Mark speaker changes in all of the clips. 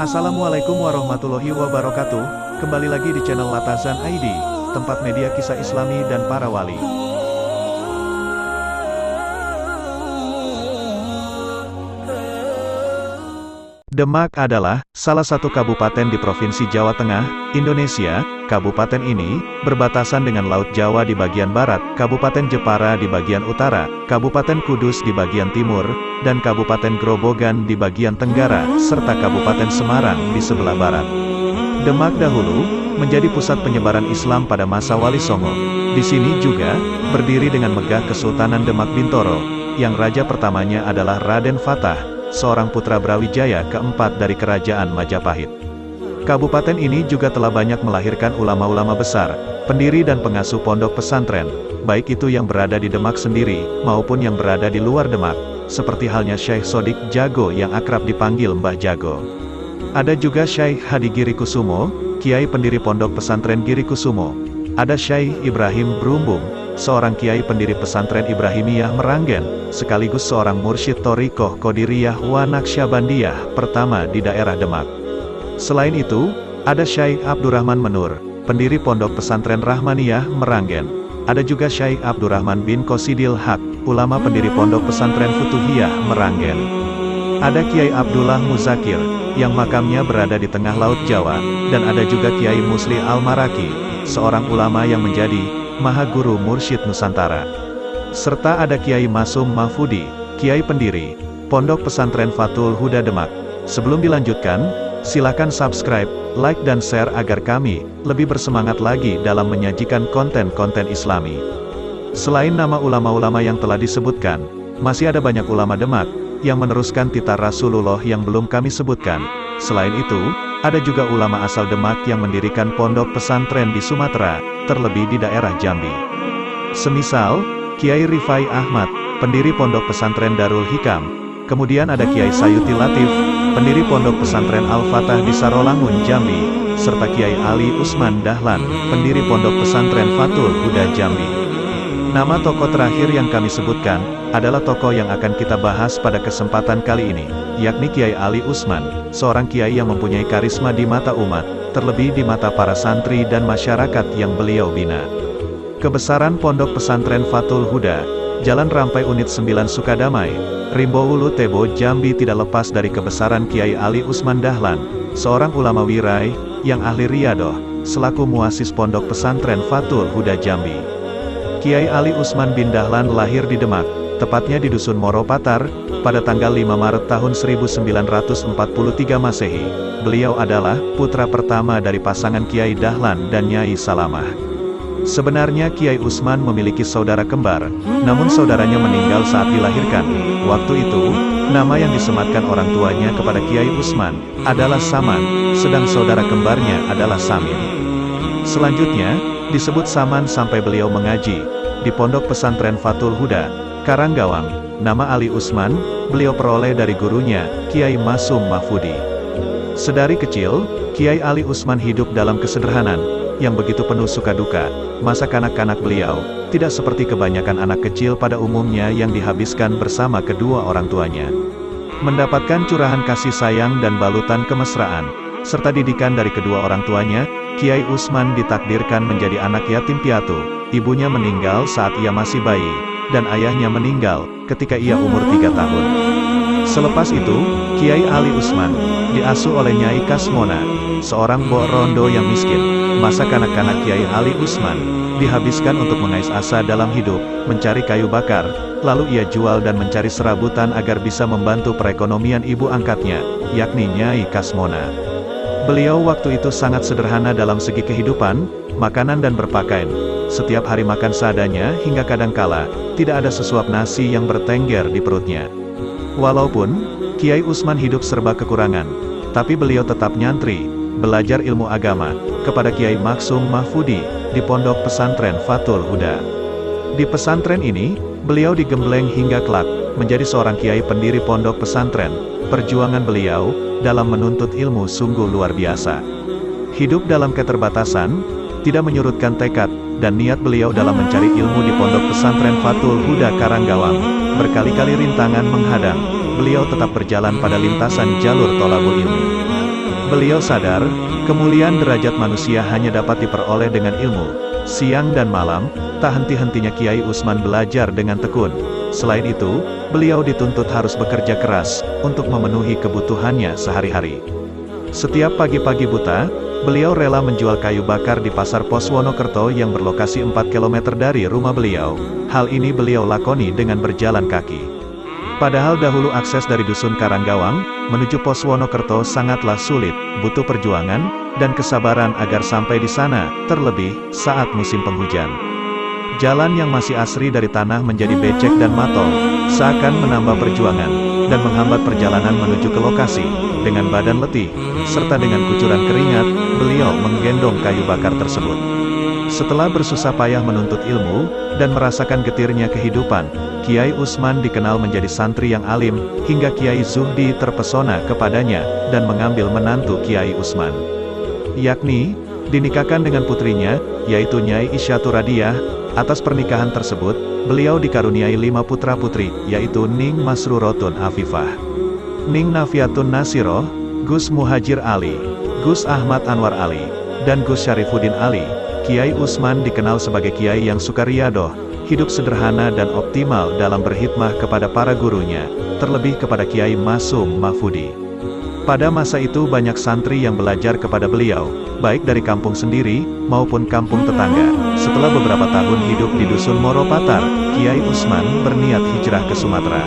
Speaker 1: Assalamualaikum warahmatullahi wabarakatuh. Kembali lagi di channel Latazan ID, tempat media kisah Islami dan para wali. Demak adalah salah satu kabupaten di Provinsi Jawa Tengah, Indonesia. Kabupaten ini berbatasan dengan Laut Jawa di bagian barat, Kabupaten Jepara di bagian utara, Kabupaten Kudus di bagian timur, dan Kabupaten Grobogan di bagian tenggara, serta Kabupaten Semarang di sebelah barat. Demak dahulu menjadi pusat penyebaran Islam pada masa Wali Songo. Di sini juga berdiri dengan megah Kesultanan Demak Bintoro, yang raja pertamanya adalah Raden Fatah, seorang putra Brawijaya keempat dari Kerajaan Majapahit. Kabupaten ini juga telah banyak melahirkan ulama-ulama besar, pendiri dan pengasuh pondok pesantren, baik itu yang berada di Demak sendiri, maupun yang berada di luar Demak, seperti halnya Syekh Sodik Jago yang akrab dipanggil Mbah Jago. Ada juga Syekh Hadi Girikusumo, kiai pendiri pondok pesantren Girikusumo. Ada Syekh Ibrahim Brumbung, seorang kiai pendiri pesantren Ibrahimiyah Meranggen, sekaligus seorang mursyid Thoriqoh Qadiriyah wa Naqsyabandiyah pertama di daerah Demak. Selain itu, ada Syekh Abdurrahman Menur, pendiri pondok pesantren Rahmaniyah Meranggen. Ada juga Syekh Abdurrahman bin Qasidil Haq, ulama pendiri pondok pesantren Futuhiyah Meranggen. Ada Kiai Abdullah Muzakir, yang makamnya berada di tengah Laut Jawa, dan ada juga Kiai Musli Al-Maraki, seorang ulama yang menjadi Mahaguru Mursyid Nusantara. Serta ada Kiai Masum Mahfudi, kiai pendiri Pondok Pesantren Fathul Huda Demak. Sebelum dilanjutkan, silakan subscribe, like dan share agar kami lebih bersemangat lagi dalam menyajikan konten-konten Islami. Selain nama ulama-ulama yang telah disebutkan, masih ada banyak ulama Demak yang meneruskan titah Rasulullah yang belum kami sebutkan. Selain itu, ada juga ulama asal Demak yang mendirikan pondok pesantren di Sumatera, terlebih di daerah Jambi. Semisal, Kiai Rifai Ahmad, pendiri pondok pesantren Darul Hikam. Kemudian ada Kiai Sayuti Latif, pendiri pondok pesantren Al-Fatah di Sarolangun, Jambi, serta Kiai Ali Usman Dahlan, pendiri pondok pesantren Fathul Huda Jambi. Nama tokoh terakhir yang kami sebutkan adalah tokoh yang akan kita bahas pada kesempatan kali ini, yakni Kiai Ali Usman, seorang kiai yang mempunyai karisma di mata umat, terlebih di mata para santri dan masyarakat yang beliau bina. Kebesaran pondok pesantren Fathul Huda, Jalan Rampai Unit 9 Sukadamai, Rimbowulu Tebo Jambi tidak lepas dari kebesaran Kiai Ali Usman Dahlan, seorang ulama wirai, yang ahli riyadoh, selaku muasis pondok pesantren Fathul Huda Jambi. Kiai Ali Usman bin Dahlan lahir di Demak, tepatnya di Dusun Moropatar, pada tanggal 5 Maret tahun 1943 Masehi. Beliau adalah putra pertama dari pasangan Kiai Dahlan dan Nyai Salamah. Sebenarnya Kiai Usman memiliki saudara kembar, namun saudaranya meninggal saat dilahirkan. Waktu itu, nama yang disematkan orang tuanya kepada Kiai Usman adalah Saman, sedang saudara kembarnya adalah Samin. Selanjutnya, disebut Saman sampai beliau mengaji di pondok pesantren Fathul Huda, Karanggawang. Nama Ali Usman, beliau peroleh dari gurunya, Kiai Masum Mahfudi. Sedari kecil, Kiai Ali Usman hidup dalam kesederhanaan yang begitu penuh suka duka. Masa kanak-kanak beliau tidak seperti kebanyakan anak kecil pada umumnya yang dihabiskan bersama kedua orang tuanya. Mendapatkan curahan kasih sayang dan balutan kemesraan, serta didikan dari kedua orang tuanya, Kiai Usman ditakdirkan menjadi anak yatim piatu. Ibunya meninggal saat ia masih bayi, dan ayahnya meninggal ketika ia umur 3 tahun. Selepas itu, Kiai Ali Usman diasuh oleh Nyai Kasmona, seorang mbok rondo yang miskin. Masa kanak-kanak Kiai Ali Usman dihabiskan untuk mengais asa dalam hidup, mencari kayu bakar, lalu ia jual dan mencari serabutan agar bisa membantu perekonomian ibu angkatnya, yakni Nyai Kasmona. Beliau waktu itu sangat sederhana dalam segi kehidupan, makanan dan berpakaian. Setiap hari makan seadanya hingga kadangkala tidak ada sesuap nasi yang bertengger di perutnya. Walaupun Kiai Usman hidup serba kekurangan, tapi beliau tetap nyantri, belajar ilmu agama kepada Kiai Maksum Mahfudi di pondok pesantren Fathul Huda. Di pesantren ini, beliau digembleng hingga kelak menjadi seorang kiai pendiri pondok pesantren. Perjuangan beliau dalam menuntut ilmu sungguh luar biasa. Hidup dalam keterbatasan tidak menyurutkan tekad dan niat beliau dalam mencari ilmu di pondok pesantren Fathul Huda Karanggawang. Berkali-kali rintangan menghadang, beliau tetap berjalan pada lintasan jalur thalabul ilmi. Beliau sadar, kemuliaan derajat manusia hanya dapat diperoleh dengan ilmu. Siang dan malam, tak henti-hentinya Kiai Utsman belajar dengan tekun. Selain itu, beliau dituntut harus bekerja keras, untuk memenuhi kebutuhannya sehari-hari. Setiap pagi-pagi buta, beliau rela menjual kayu bakar di pasar pos Wonokerto yang berlokasi 4 km dari rumah beliau. Hal ini beliau lakoni dengan berjalan kaki. Padahal dahulu akses dari Dusun Karanggawang, menuju pos Wonokerto sangatlah sulit, butuh perjuangan, dan kesabaran agar sampai di sana, terlebih, saat musim penghujan. Jalan yang masih asri dari tanah menjadi becek dan matol, seakan menambah perjuangan, dan menghambat perjalanan menuju ke lokasi. Dengan badan letih, serta dengan kucuran keringat, beliau menggendong kayu bakar tersebut. Setelah bersusah payah menuntut ilmu, dan merasakan getirnya kehidupan, Kiai Utsman dikenal menjadi santri yang alim, hingga Kiai Zuhdi terpesona kepadanya, dan mengambil menantu Kiai Utsman. Yakni, dinikahkan dengan putrinya, yaitu Nyai Isyatur Radiah. Atas pernikahan tersebut, beliau dikaruniai 5 putra-putri, yaitu Ning Masrurotun Afifah, Ning Nafiatun Nasiroh, Gus Muhajir Ali, Gus Ahmad Anwar Ali, dan Gus Syarifuddin Ali. Kiai Utsman dikenal sebagai kiai yang suka riyadoh, hidup sederhana dan optimal dalam berkhidmah kepada para gurunya, terlebih kepada Kiai Masum Mahfudi. Pada masa itu banyak santri yang belajar kepada beliau, baik dari kampung sendiri, maupun kampung tetangga. Setelah beberapa tahun hidup di Dusun Moropatar, Kiai Utsman berniat hijrah ke Sumatera.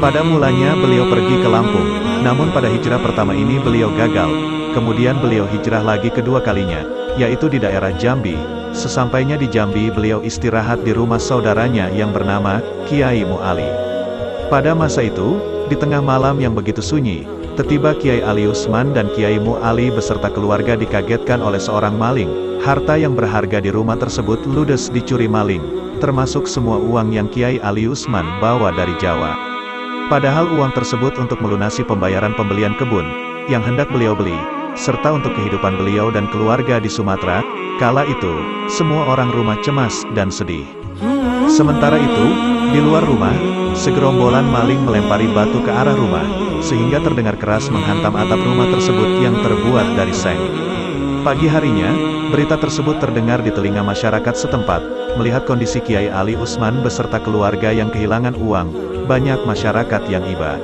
Speaker 1: Pada mulanya beliau pergi ke Lampung, namun pada hijrah pertama ini beliau gagal. Kemudian beliau hijrah lagi kedua kalinya, yaitu di daerah Jambi. Sesampainya di Jambi beliau istirahat di rumah saudaranya yang bernama Kiai Mu'ali. Pada masa itu, di tengah malam yang begitu sunyi, tiba-tiba Kiai Ali Utsman dan Kiai Mu'ali beserta keluarga dikagetkan oleh seorang maling. Harta yang berharga di rumah tersebut ludes dicuri maling, termasuk semua uang yang Kiai Ali Utsman bawa dari Jawa. Padahal uang tersebut untuk melunasi pembayaran pembelian kebun yang hendak beliau beli, serta untuk kehidupan beliau dan keluarga di Sumatera. Kala itu, semua orang rumah cemas dan sedih. Sementara itu, di luar rumah, segerombolan maling melempari batu ke arah rumah, sehingga terdengar keras menghantam atap rumah tersebut yang terbuat dari seng. Pagi harinya, berita tersebut terdengar di telinga masyarakat setempat. Melihat kondisi Kiai Ali Utsman beserta keluarga yang kehilangan uang, banyak masyarakat yang iba.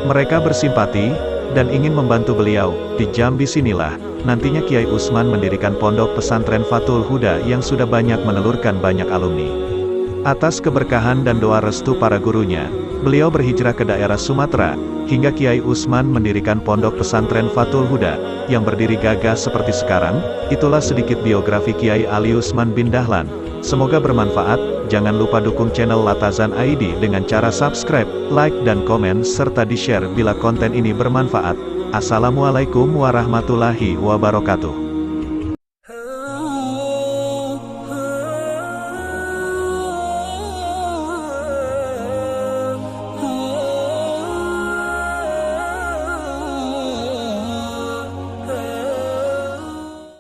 Speaker 1: Mereka bersimpati, dan ingin membantu beliau. Di Jambi sinilah, nantinya Kiai Utsman mendirikan pondok pesantren Fathul Huda yang sudah banyak menelurkan banyak alumni. Atas keberkahan dan doa restu para gurunya, beliau berhijrah ke daerah Sumatera, hingga Kiai Utsman mendirikan pondok pesantren Fathul Huda, yang berdiri gagah seperti sekarang. Itulah sedikit biografi Kiai Ali Utsman bin Dahlan. Semoga bermanfaat. Jangan lupa dukung channel Latazan ID dengan cara subscribe, like dan komen serta di-share bila konten ini bermanfaat. Assalamualaikum warahmatullahi wabarakatuh.